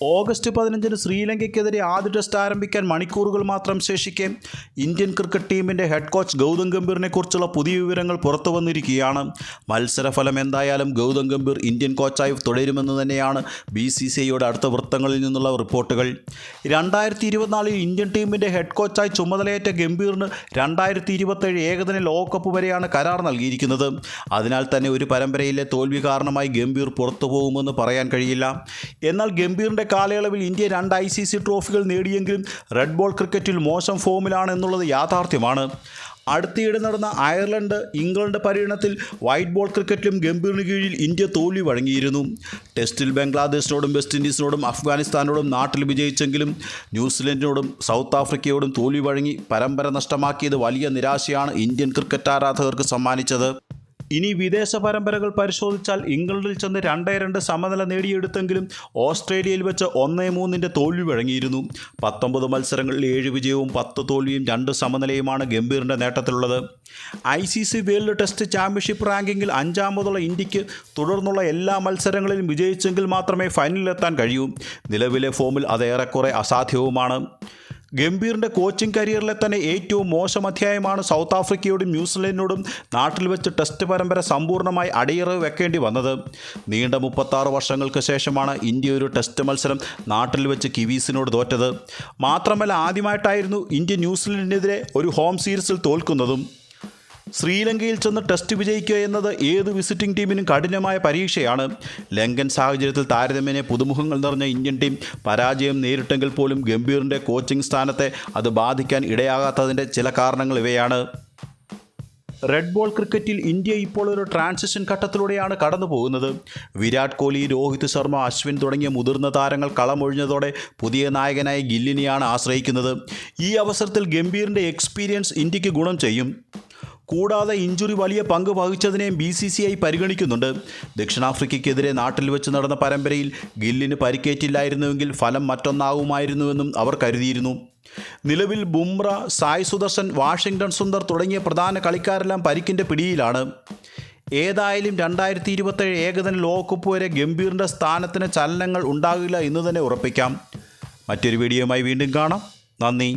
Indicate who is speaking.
Speaker 1: August 15 ശ്രീലങ്കയ്ക്കെതിരെ ആദ്യ test ആരംഭിക്കാൻ മണിക്കൂറുകൾ മാത്രം ശേഷിക്കെ ഇന്ത്യൻ ക്രിക്കറ്റ് ടീമിൻ്റെ ഹെഡ് കോച്ച് ഗൗതം ഗംഭീറിനെ കുറിച്ചുള്ള പുതിയ വിവരങ്ങൾ പുറത്തു വന്നിരിക്കുകയാണ്. മത്സരഫലം എന്തായാലും ഗൗതം ഗംഭീർ ഇന്ത്യൻ കോച്ചായി തുടരുമെന്ന് തന്നെയാണ് BCCIയുടെ അടുത്ത വൃത്തങ്ങളിൽ നിന്നുള്ള റിപ്പോർട്ടുകൾ. 2024 ഇന്ത്യൻ ടീമിൻ്റെ ഹെഡ് കോച്ചായി ചുമതലയേറ്റ ഗംഭീറിന് 2027 ഏകദിന ലോകകപ്പ് വരെയാണ് കരാർ നൽകിയിരിക്കുന്നത്. അതിനാൽ തന്നെ ഒരു പരമ്പരയിലെ തോൽവി കാരണമായി ഗംഭീർ പുറത്തു പോകുമെന്ന് പറയാൻ കഴിയില്ല. എന്നാൽ ഗംഭീറിൻ്റെ കാലയളവിൽ ഇന്ത്യ 2 ICC ട്രോഫികൾ നേടിയെങ്കിലും റെഡ് ബോൾ ക്രിക്കറ്റിൽ മോശം ഫോമിലാണ് എന്നുള്ളത് യാഥാർത്ഥ്യമാണ്. അടുത്തിടെ നടന്ന അയർലൻഡ് ഇംഗ്ലണ്ട് പര്യടനത്തിൽ വൈറ്റ് ബോൾ ക്രിക്കറ്റിലും ഗംഭീറിന് കീഴിൽ ഇന്ത്യ തോൽവി വഴങ്ങിയിരുന്നു. ടെസ്റ്റിൽ ബംഗ്ലാദേശിനോടും വെസ്റ്റ് ഇൻഡീസിനോടും അഫ്ഗാനിസ്ഥാനോടും നാട്ടിൽ വിജയിച്ചെങ്കിലും ന്യൂസിലൻഡിനോടും സൗത്ത് ആഫ്രിക്കയോടും തോൽവി വഴങ്ങി പരമ്പര നഷ്ടമാക്കിയത് വലിയ നിരാശയാണ് ഇന്ത്യൻ ക്രിക്കറ്റ് ആരാധകർക്ക് സമ്മാനിച്ചത്. ഇനി വിദേശ പരമ്പരകൾ പരിശോധിച്ചാൽ ഇംഗ്ലണ്ടിൽ ചെന്ന് 2-2 സമനില നേടിയെടുത്തെങ്കിലും ഓസ്ട്രേലിയയിൽ വെച്ച് 1-3 തോൽവി വഴങ്ങിയിരുന്നു. 19 മത്സരങ്ങളിൽ 7 വിജയവും 10 തോൽവിയും 2 സമനിലയുമാണ് ഗംഭീറിൻ്റെ നേട്ടത്തിലുള്ളത്. ICC വേൾഡ് ടെസ്റ്റ് ചാമ്പ്യൻഷിപ്പ് റാങ്കിങ്ങിൽ 5-ാമതുള്ള ഇന്ത്യക്ക് തുടർന്നുള്ള എല്ലാ മത്സരങ്ങളിലും വിജയിച്ചെങ്കിൽ മാത്രമേ ഫൈനലിലെത്താൻ കഴിയൂ. നിലവിലെ ഫോമിൽ അത് ഏറെക്കുറെ അസാധ്യവുമാണ്. ഗംഭീറിൻ്റെ കോച്ചിങ് കരിയറിലെ തന്നെ ഏറ്റവും മോശം അധ്യായമാണ് സൗത്ത് ആഫ്രിക്കയോടും ന്യൂസിലൻഡിനോടും നാട്ടിൽ വെച്ച് ടെസ്റ്റ് പരമ്പര സമ്പൂർണ്ണമായി അടിയറവ് വെക്കേണ്ടി വന്നത്. നീണ്ട 36 വർഷങ്ങൾക്ക് ശേഷമാണ് ഇന്ത്യ ഒരു ടെസ്റ്റ് മത്സരം നാട്ടിൽ വെച്ച് കിവീസിനോട് തോറ്റത്. മാത്രമല്ല ആദ്യമായിട്ടായിരുന്നു ഇന്ത്യ ന്യൂസിലൻഡിനെതിരെ ഒരു ഹോം സീരീസിൽ തോൽക്കുന്നതും. ശ്രീലങ്കയിൽ ചെന്ന് ടെസ്റ്റ് വിജയിക്കുക എന്നത് ഏത് വിസിറ്റിംഗ് ടീമിനും കഠിനമായ പരീക്ഷയാണ്. ലങ്കൻ സാഹചര്യത്തിൽ താരതമ്യേന പുതുമുഖങ്ങൾ നിറഞ്ഞ ഇന്ത്യൻ ടീം പരാജയം നേരിട്ടെങ്കിൽ പോലും ഗംഭീറിൻ്റെ കോച്ചിങ് സ്ഥാനത്തെ അത് ബാധിക്കാൻ ഇടയാകാത്തതിൻ്റെ ചില കാരണങ്ങൾ ഇവയാണ്. റെഡ് ബോൾ ക്രിക്കറ്റിൽ ഇന്ത്യ ഇപ്പോൾ ഒരു ട്രാൻസിഷൻ ഘട്ടത്തിലൂടെയാണ് കടന്നു പോകുന്നത്. വിരാട് കോഹ്ലി, രോഹിത് ശർമ്മ, അശ്വിൻ തുടങ്ങിയ മുതിർന്ന താരങ്ങൾ കളമൊഴിഞ്ഞതോടെ പുതിയ നായകനായ ഗില്ലിനെയാണ് ആശ്രയിക്കുന്നത്. ഈ അവസരത്തിൽ ഗംഭീറിൻ്റെ എക്സ്പീരിയൻസ് ഇന്ത്യക്ക് ഗുണം ചെയ്യും. കൂടാതെ ഇഞ്ചുറി വലിയ പങ്ക് വഹിച്ചതിനെയും BCCI പരിഗണിക്കുന്നുണ്ട്. ദക്ഷിണാഫ്രിക്കയ്ക്കെതിരെ നാട്ടിൽ വെച്ച് നടന്ന പരമ്പരയിൽ ഗില്ലിന് പരിക്കേറ്റില്ലായിരുന്നുവെങ്കിൽ ഫലം മറ്റൊന്നാകുമായിരുന്നുവെന്നും അവർ കരുതിയിരുന്നു. നിലവിൽ ബുംറ, സായ് സുദർശൻ, വാഷിംഗ്ടൺ സുന്ദർ തുടങ്ങിയ പ്രധാന കളിക്കാരെല്ലാം പരിക്കിൻ്റെ പിടിയിലാണ്. ഏതായാലും 2027 ഏകദിന ലോകകപ്പ് വരെ ഗംഭീറിൻ്റെ സ്ഥാനത്തിന് ചലനങ്ങൾ ഉണ്ടാകില്ല എന്ന് തന്നെ ഉറപ്പിക്കാം. മറ്റൊരു വീഡിയോയുമായി വീണ്ടും കാണാം. നന്ദി.